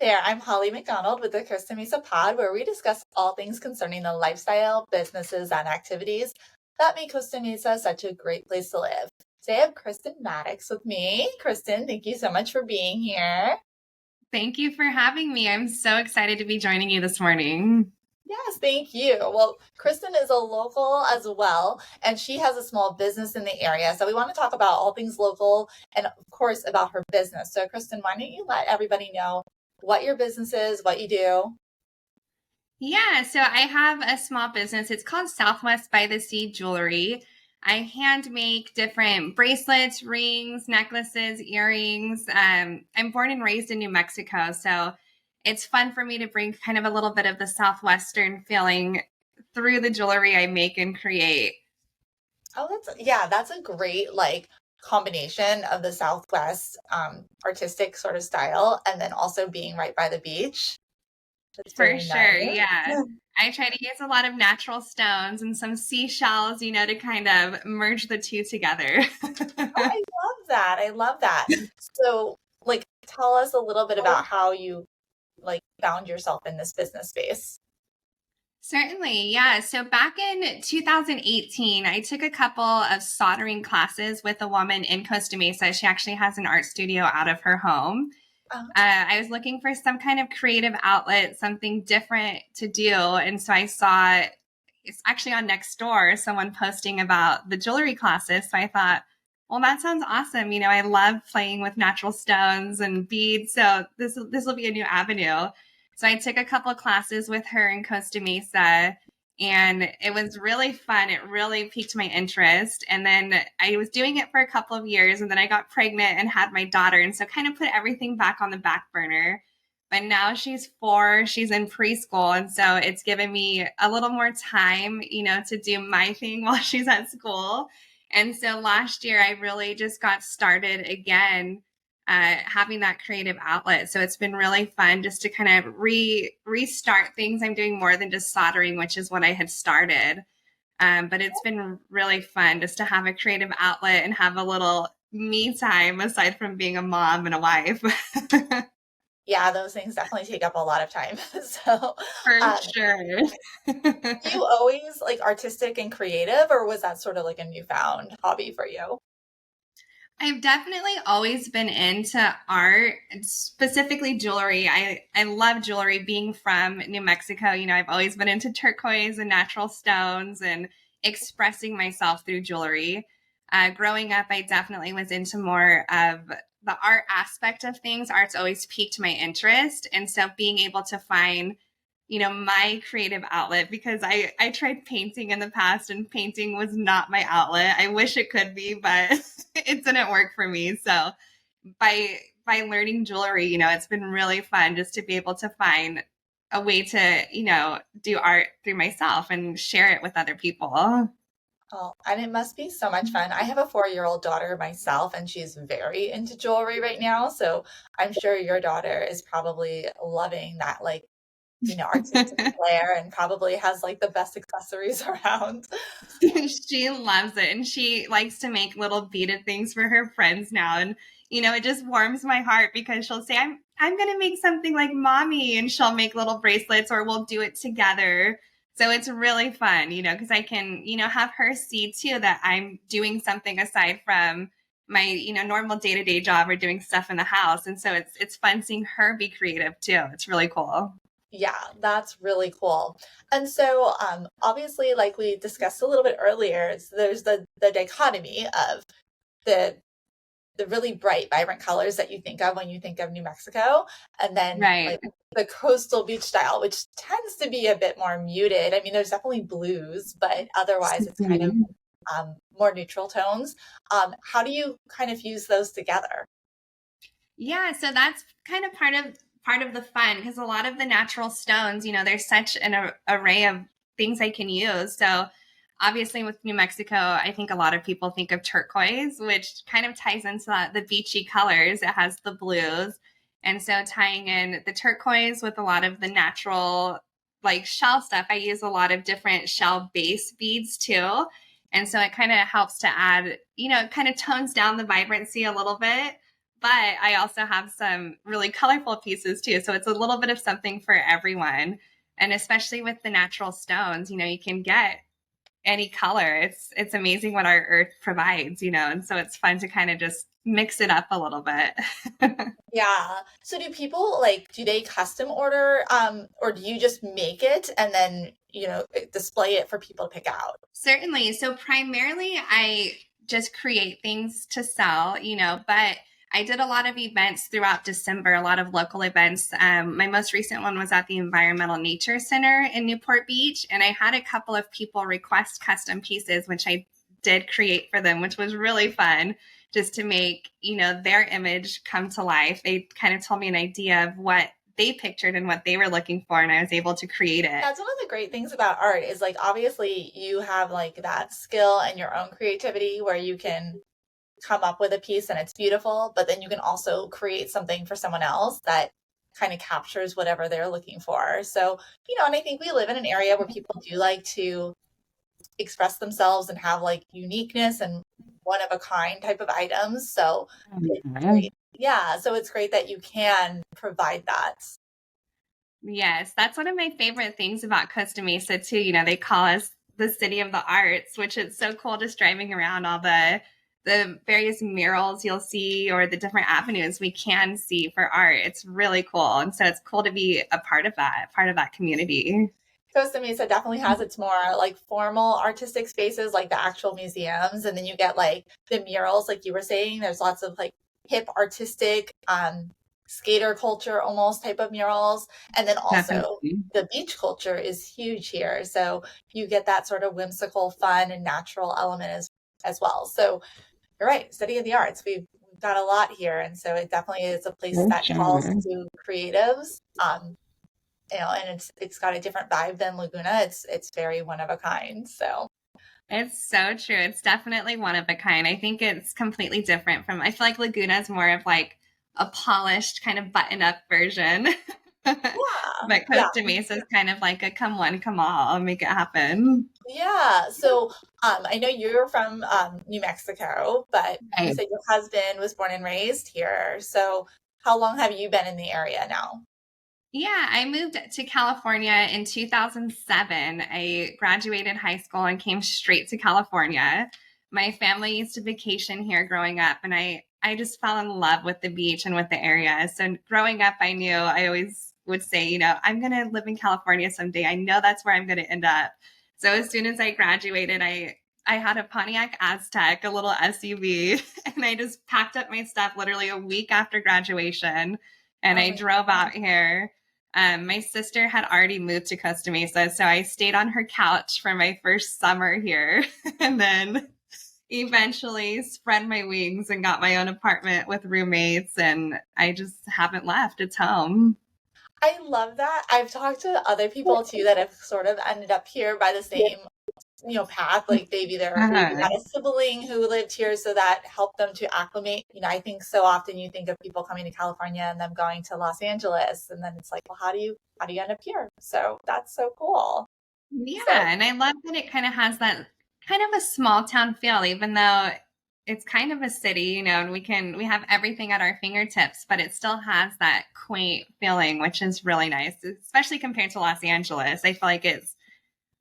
There, I'm Holly McDonald with the Costa Mesa Pod, where we discuss all things concerning the lifestyle, businesses, and activities that make Costa Mesa such a great place to live. Today I have Kristen Maddox with me. Kristen, thank you so much for being here. Thank you for having me. I'm so excited to be joining you this morning. Yes, thank you. Well, Kristen is a local as well, and she has a small business in the area. So we want to talk about all things local and, of course, about her business. So, Kristen, why don't you let everybody know what your business is, what you do? Yeah, so I have a small business. It's called Southwest by the Sea Jewelry. I hand make different bracelets, rings, necklaces, earrings. I'm born and raised in New Mexico, so it's fun for me to bring kind of a little bit of the Southwestern feeling through the jewelry I make and create. Oh, that's a great combination of the Southwest artistic sort of style and then also being right by the beach. That's For very nice. sure, yeah. I try to use a lot of natural stones and some seashells, to kind of merge the two together. Oh, I love that. I love that. So, tell us a little bit about how you found yourself in this business space. Certainly, yeah. So back in 2018, I took a couple of soldering classes with a woman in Costa Mesa. She actually has an art studio out of her home. Um, I was looking for some kind of creative outlet, something different to do. And so I saw it's actually on Nextdoor, someone posting about the jewelry classes. So I thought, well, that sounds awesome. I love playing with natural stones and beads. So this will be a new avenue. So I took a couple of classes with her in Costa Mesa, and it was really fun. It really piqued my interest. And then I was doing it for a couple of years, and then I got pregnant and had my daughter. And so kind of put everything back on the back burner. But now she's 4, she's in preschool. And so it's given me a little more time, to do my thing while she's at school. And so last year, I really just got started again, having that creative outlet. So it's been really fun just to kind of restart things. I'm doing more than just soldering, which is what I had started. But it's been really fun just to have a creative outlet and have a little me time aside from being a mom and a wife. yeah, those things definitely take up a lot of time. So, For um, sure. you always artistic and creative, or was that sort of like a newfound hobby for you? I've definitely always been into art, specifically jewelry. I love jewelry. Being from New Mexico, I've always been into turquoise and natural stones and expressing myself through jewelry. Growing up, I definitely was into more of the art aspect of things. Art's always piqued my interest. And so being able to find my creative outlet, because I tried painting in the past and painting was not my outlet. I wish it could be, but it didn't work for me. So by learning jewelry, it's been really fun just to be able to find a way to, do art through myself and share it with other people. Oh, and it must be so much fun. I have a 4-year-old daughter myself, and she's very into jewelry right now. So I'm sure your daughter is probably loving that, artistic flair and probably has the best accessories around. She loves it, and she likes to make little beaded things for her friends now. And it just warms my heart because she'll say, I'm gonna make something like mommy, and she'll make little bracelets, or we'll do it together. So it's really fun, because I can, have her see too that I'm doing something aside from my, normal day-to-day job or doing stuff in the house. And so it's fun seeing her be creative too. It's really cool. Yeah, that's really cool. And so, obviously, like we discussed a little bit earlier, there's the dichotomy of the the really bright, vibrant colors that you think of when you think of New Mexico, and then Right. the coastal beach style, which tends to be a bit more muted. I mean, there's definitely blues, but otherwise it's kind of Mhm. more neutral tones. How do you kind of fuse those together? Yeah, so that's kind of part of the fun, because a lot of the natural stones, there's such an array of things I can use. So obviously with New Mexico, I think a lot of people think of turquoise, which kind of ties into the beachy colors. It has the blues. And so tying in the turquoise with a lot of the natural shell stuff, I use a lot of different shell base beads too. And so it kind of helps to add, it kind of tones down the vibrancy a little bit, but I also have some really colorful pieces too. So it's a little bit of something for everyone. And especially with the natural stones, you can get any color. It's amazing what our earth provides, and so it's fun to kind of just mix it up a little bit. Yeah. So do people like, do they custom order, or do you just make it and then, display it for people to pick out? Certainly. So primarily I just create things to sell, but I did a lot of events throughout December, a lot of local events. My most recent one was at the Environmental Nature Center in Newport Beach, and I had a couple of people request custom pieces, which I did create for them, which was really fun just to make, their image come to life. They kind of told me an idea of what they pictured and what they were looking for, and I was able to create it. That's one of the great things about art is like obviously you have like that skill and your own creativity where you can come up with a piece and it's beautiful, but then you can also create something for someone else that kind of captures whatever they're looking for. So, and I think we live in an area where people do like to express themselves and have like uniqueness and one of a kind type of items. So it's great. Yeah, so it's great that you can provide that. Yes, that's one of my favorite things about Costa Mesa too. They call us the city of the arts, which is so cool just driving around all the various murals you'll see or the different avenues we can see for art. It's really cool. And so it's cool to be a part of that community. Costa Mesa definitely has its more like formal artistic spaces, like the actual museums, and then you get like the murals, like you were saying. There's lots of like hip artistic, skater culture almost type of murals, and then also Definitely. the beach culture is huge here. So you get that sort of whimsical, fun, and natural element as well. So you're right, study of the arts. We've got a lot here, and so it definitely is a place For that calls sure. to creatives. And it's got a different vibe than Laguna. It's very one of a kind. So It's so true. It's definitely one of a kind. I think it's completely different from, I feel like Laguna is more of like a polished kind of button up version. yeah, But yeah, Costa Mesa is kind of like a come one, come all, make it happen. yeah. So I know you're from New Mexico, but you Right. said your husband was born and raised here. So how long have you been in the area now? Yeah, I moved to California in 2007. I graduated high school and came straight to California. My family used to vacation here growing up, and I just fell in love with the beach and with the area. So growing up, I knew I always would say, I'm going to live in California someday. I know that's where I'm going to end up. So as soon as I graduated, I had a Pontiac Aztec, a little SUV, and I just packed up my stuff literally a week after graduation, and Oh I my drove God. out here. My sister had already moved to Costa Mesa, so I stayed on her couch for my first summer here, and then eventually spread my wings and got my own apartment with roommates, and I just haven't left. It's home. I love that. I've talked to other people too that have sort of ended up here by the same path, like maybe they're Uh-huh. had a sibling who lived here, so that helped them to acclimate. I think so often you think of people coming to California and them going to Los Angeles, and then it's like, well, how do you end up here? So that's so cool. So Yeah, and I love that it kind of has that kind of a small town feel, even though it's kind of a city, and we have everything at our fingertips, but it still has that quaint feeling, which is really nice, especially compared to Los Angeles. I feel like it's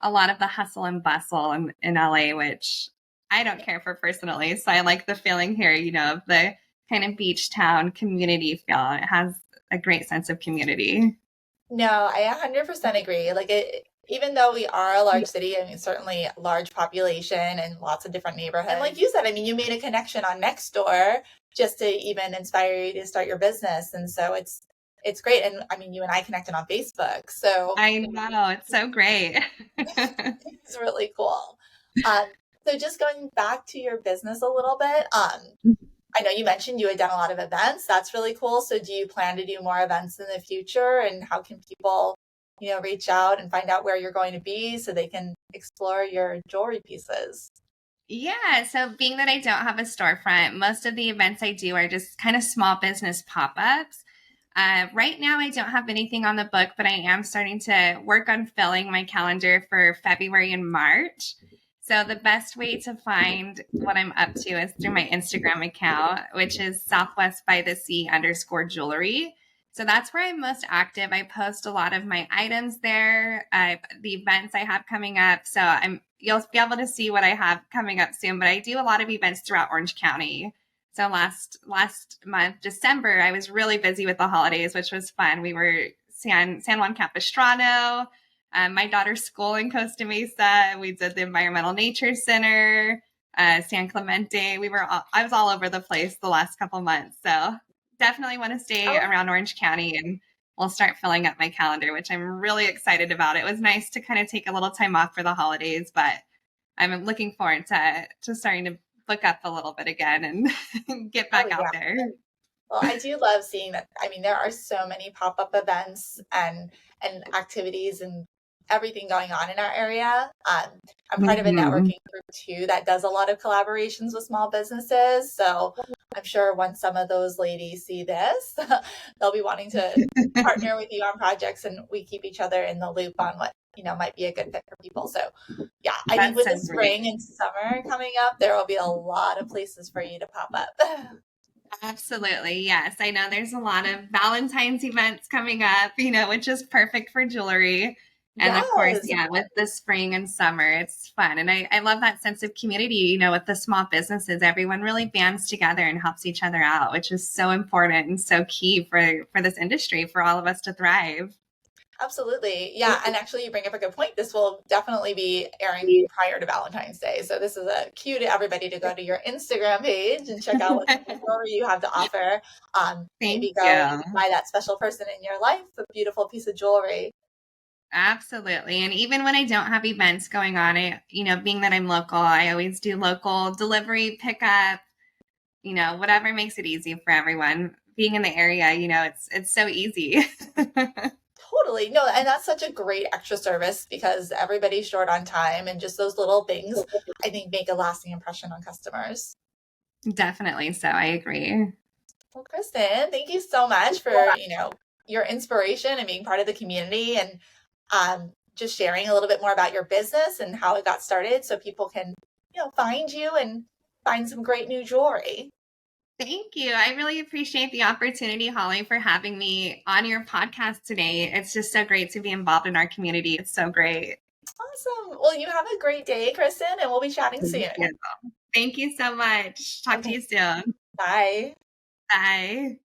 a lot of the hustle and bustle in LA, which I don't care for personally. So I like the feeling here, of the kind of beach town community feel. It has a great sense of community. no, I 100% agree. Like even though we are a large city, I mean, certainly a large population and lots of different neighborhoods. And like you said, I mean, you made a connection on Nextdoor just to even inspire you to start your business. And so it's great. And I mean, you and I connected on Facebook. So I know, it's so great. it's really cool. Um, so just going back to your business a little bit, I know you mentioned you had done a lot of events. That's really cool. So do you plan to do more events in the future? And how can people, reach out and find out where you're going to be so they can explore your jewelry pieces? Yeah, so being that I don't have a storefront, most of the events I do are just kind of small business pop ups. Right now, I don't have anything on the book, but I am starting to work on filling my calendar for February and March. So the best way to find what I'm up to is through my Instagram account, which is Southwest by the Sea _jewelry. So that's where I'm most active. I post a lot of my items there, the events I have coming up. So you'll be able to see what I have coming up soon. But I do a lot of events throughout Orange County. So last month, December, I was really busy with the holidays, which was fun. We were San Juan Capistrano, my daughter's school in Costa Mesa. We did the Environmental Nature Center, San Clemente. I was all over the place the last couple months. So definitely want to stay Oh, around Orange County, and we'll start filling up my calendar, which I'm really excited about. It was nice to kind of take a little time off for the holidays, but I'm looking forward to starting to book up a little bit again and get oh back out yeah. there. Well, I do love seeing that. I mean, there are so many pop-up events and activities and everything going on in our area. I'm part of a Mm-hmm. networking group too that does a lot of collaborations with small businesses. So I'm sure once some of those ladies see this, they'll be wanting to partner with you on projects, and we keep each other in the loop on what might be a good fit for people. So yeah, I think That's with so the great. spring and summer coming up, there will be a lot of places for you to pop up. Absolutely. Yes. I know there's a lot of Valentine's events coming up, which is perfect for jewelry. And of course, Yes. yeah, with the spring and summer, it's fun. And I love that sense of community, with the small businesses, everyone really bands together and helps each other out, which is so important and so key for this industry, for all of us to thrive. Absolutely. Yeah. And actually, you bring up a good point. This will definitely be airing prior to Valentine's Day. So, this is a cue to everybody to go to your Instagram page and check out what type of jewelry you have to offer. Thank Maybe go you. buy that special person in your life a beautiful piece of jewelry. Absolutely. And even when I don't have events going on, being that I'm local, I always do local delivery pickup, whatever makes it easy for everyone. Being in the area, it's so easy. Totally. No, and that's such a great extra service because everybody's short on time, and just those little things, I think, make a lasting impression on customers. Definitely. So I agree. Well, Kristen, thank you so much for, your inspiration and being part of the community, and just sharing a little bit more about your business and how it got started so people can, find you and find some great new jewelry. Thank you. I really appreciate the opportunity, Holly, for having me on your podcast today. It's just so great to be involved in our community. It's so great. Awesome. Well, you have a great day, Kristen, and we'll be chatting Thank soon. you. Thank you so much. Talk to Okay. you soon. Bye. Bye.